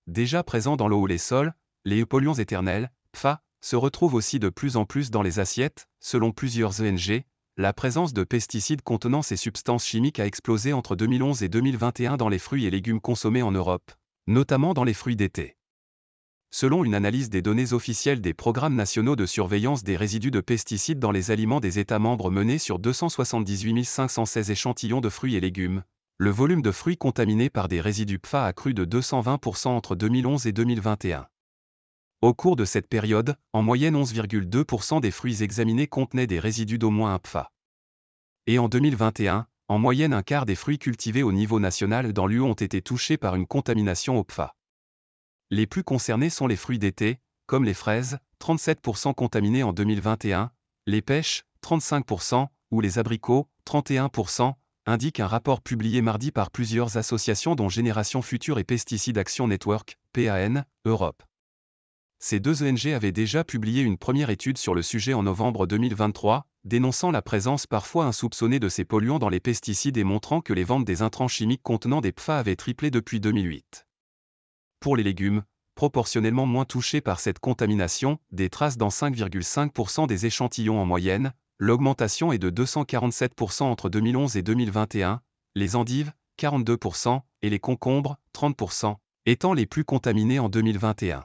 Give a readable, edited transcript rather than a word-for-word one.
Déjà présents dans l'eau ou les sols, les polluants éternels, PFAS, se retrouvent aussi de plus en plus dans les assiettes. Selon plusieurs ONG, la présence de pesticides contenant ces substances chimiques a explosé entre 2011 et 2021 dans les fruits et légumes consommés en Europe, notamment dans les fruits d'été. Selon une analyse des données officielles des programmes nationaux de surveillance des résidus de pesticides dans les aliments des États membres menés sur 278 516 échantillons de fruits et légumes, le volume de fruits contaminés par des résidus PFAS a crû de 220% entre 2011 et 2021. Au cours de cette période, en moyenne 11,2% des fruits examinés contenaient des résidus d'au moins un PFAS. Et en 2021, en moyenne un quart des fruits cultivés au niveau national dans l'UE ont été touchés par une contamination au PFAS. Les plus concernés sont les fruits d'été, comme les fraises, 37% contaminés en 2021, les pêches, 35%, ou les abricots, 31%, indique un rapport publié mardi par plusieurs associations dont Génération Future et Pesticide Action Network, PAN, Europe. Ces deux ONG avaient déjà publié une première étude sur le sujet en novembre 2023, dénonçant la présence parfois insoupçonnée de ces polluants dans les pesticides et montrant que les ventes des intrants chimiques contenant des PFAS avaient triplé depuis 2008. Pour les légumes, proportionnellement moins touchés par cette contamination, des traces dans 5,5% des échantillons en moyenne, l'augmentation est de 247% entre 2011 et 2021, les endives, 42%, et les concombres, 30%, étant les plus contaminés en 2021.